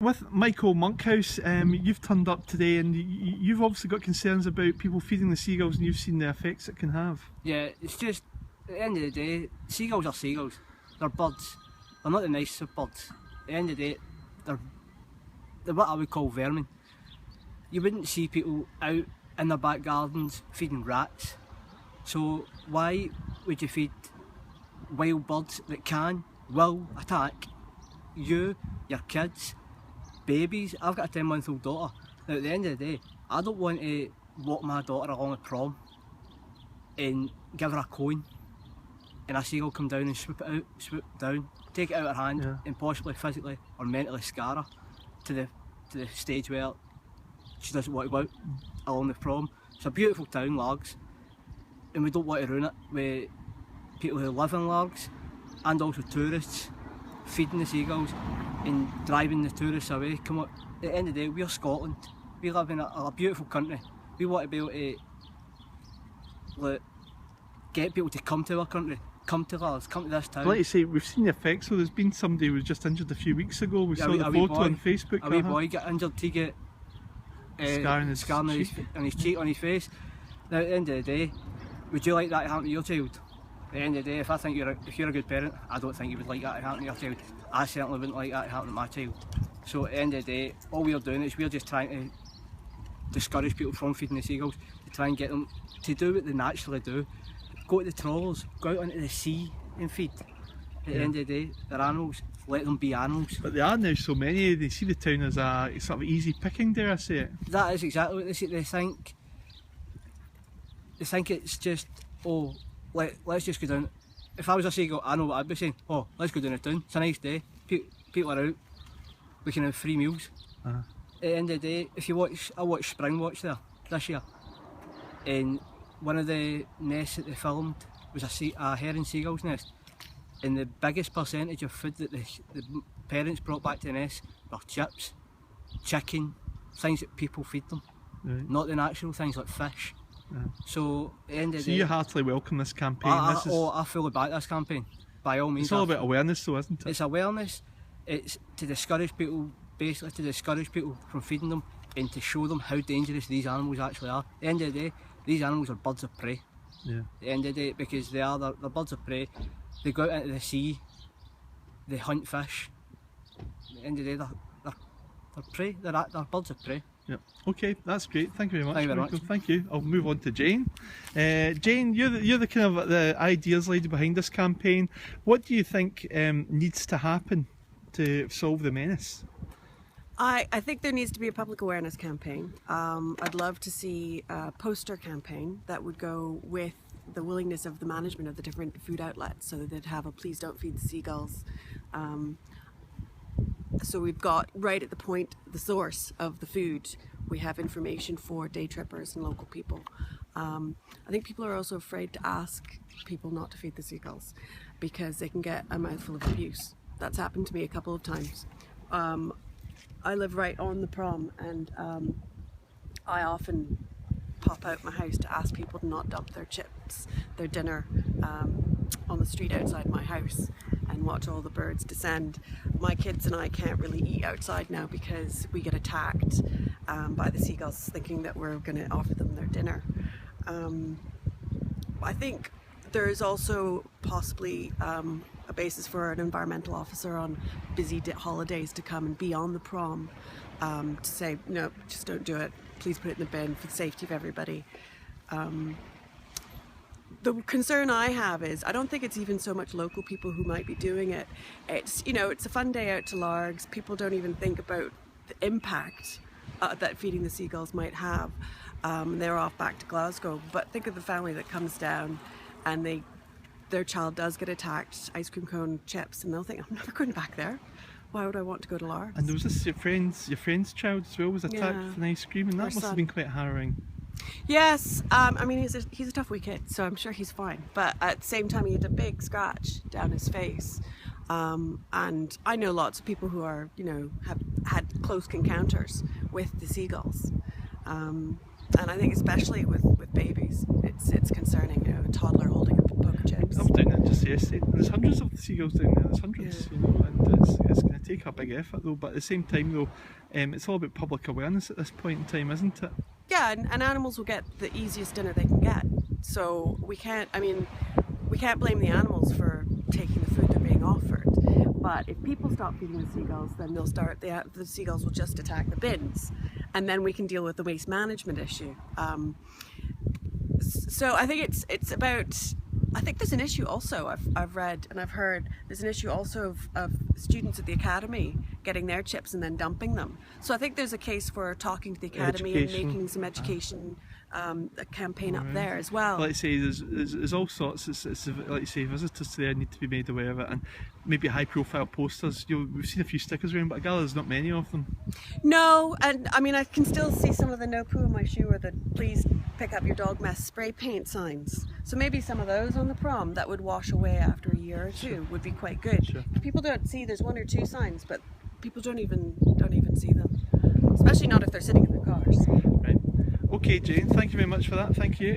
with Michael Monkhouse, you've turned up today, and you've obviously got concerns about people feeding the seagulls, and you've seen the effects it can have. Yeah, it's just, at the end of the day, seagulls are seagulls. They're birds. They're not the nicest of birds. At the end of the day, they're what I would call vermin. You wouldn't see people out in their back gardens feeding rats. So why would you feed wild birds that will attack you, your kids, babies? I've got a 10-month-old daughter. Now at the end of the day, I don't want to walk my daughter along a prom and give her a cone and a seagull come down and swoop down, take it out of her hand and possibly physically or mentally scar her to the stage where she doesn't want to go out along the prom. It's a beautiful town, Largs, and we don't want to ruin it with people who live in Largs and also tourists feeding the seagulls and driving the tourists away. Come on, at the end of the day, we're Scotland. We live in a beautiful country. We want to be able to get people to come to our country, come to Largs, come to this town. Like you say, we've seen the effects. So there's been somebody who was just injured a few weeks ago. We saw the photo on Facebook. A wee boy got injured. He got scar on his cheek, on his face. Now at the end of the day, would you like that to happen to your child? At the end of the day, if you're a good parent, I don't think you would like that to happen to your child. I certainly wouldn't like that to happen to my child. So at the end of the day, all we're doing is we're just trying to discourage people from feeding the seagulls, to try and get them to do what they naturally do. Go to the trawlers, go out into the sea and feed. At the end of the day, they're animals, let them be animals. But there are now so many, they see the town as a sort of easy picking, dare I say it? That is exactly what they say. They think it's just, oh, let's just go down. If I was a seagull, I know what I'd be saying. Oh, let's go down the town, it's a nice day, people are out, we can have free meals. At the end of the day, if you watch, I watched Spring Watch there this year, and one of the nests that they filmed was a herring seagull's nest, and the biggest percentage of food that the parents brought back to the nest were chips, chicken, things that people feed them, not the natural things like fish. So at the end of the day, you heartily welcome this campaign. I fully back this campaign, by all means. It's all about awareness though, isn't it? It's awareness, it's to discourage people, basically to discourage people from feeding them and to show them how dangerous these animals actually are. At the end of the day, these animals are birds of prey. At the end of the day, because they're birds of prey, they go out into the sea, they hunt fish. At the end of the day, they're prey, they're birds of prey. Yep. Okay, that's great. Thank you very much. Thank you very much. Thank you. I'll move on to Jane. Jane, you're the kind of the ideas lady behind this campaign. What do you think needs to happen to solve the menace? I think there needs to be a public awareness campaign. I'd love to see a poster campaign that would go with the willingness of the management of the different food outlets, so that they'd have a "please don't feed the seagulls." So we've got right at the point, the source of the food, we have information for day trippers and local people. I think people are also afraid to ask people not to feed the seagulls because they can get a mouthful of abuse. That's happened to me a couple of times. I live right on the prom, and I often pop out my house to ask people to not dump their chips, their dinner on the street outside my house, and watch all the birds descend. My kids and I can't really eat outside now because we get attacked by the seagulls thinking that we're going to offer them their dinner. I think there is also possibly a basis for an environmental officer on busy holidays to come and be on the prom to say, no, just don't do it, please put it in the bin for the safety of everybody. The concern I have is, I don't think it's even so much local people who might be doing it. It's, you know, it's a fun day out to Largs. People don't even think about the impact that feeding the seagulls might have. They're off back to Glasgow, but think of the family that comes down and their child does get attacked, ice cream cone, chips, and they'll think, I'm never going back there. Why would I want to go to Largs? And there was this, your friend's child as well was attacked with an ice cream, and that must have been quite harrowing. Yes, I mean, he's a tough wee kid, so I'm sure he's fine. But at the same time, he had a big scratch down his face. And I know lots of people who are, you know, have had close encounters with the seagulls. And I think especially with babies, it's concerning, you know, a toddler holding a poker chips. I was down there just yesterday, and there's hundreds of the seagulls down there. There's hundreds, you know, and it's going to take a big effort though. But at the same time though, it's all about public awareness at this point in time, isn't it? Yeah, and animals will get the easiest dinner they can get. So we can't blame the animals for taking the food they're being offered. But if people stop feeding the seagulls, then the seagulls will just attack the bins, and then we can deal with the waste management issue. So I think it's about. I think there's an issue also. I've read and I've heard there's an issue also of students at the academy getting their chips and then dumping them. So I think there's a case for talking to the academy and making some education a campaign up there as well. Like I say, there's all sorts. It's like you say, visitors to there need to be made aware of it, and maybe high-profile posters. We've seen a few stickers around, but I gather there's not many of them. No, and I mean I can still see some of the "No poo in my shoe" or the "Please pick up your dog mess" spray paint signs. So maybe some of those on the prom that would wash away after a year or two would be quite good. Sure. People don't see there's one or two signs, but people don't even see them, especially not if they're sitting in their cars. Right. Okay, Jane. Thank you very much for that. Thank you.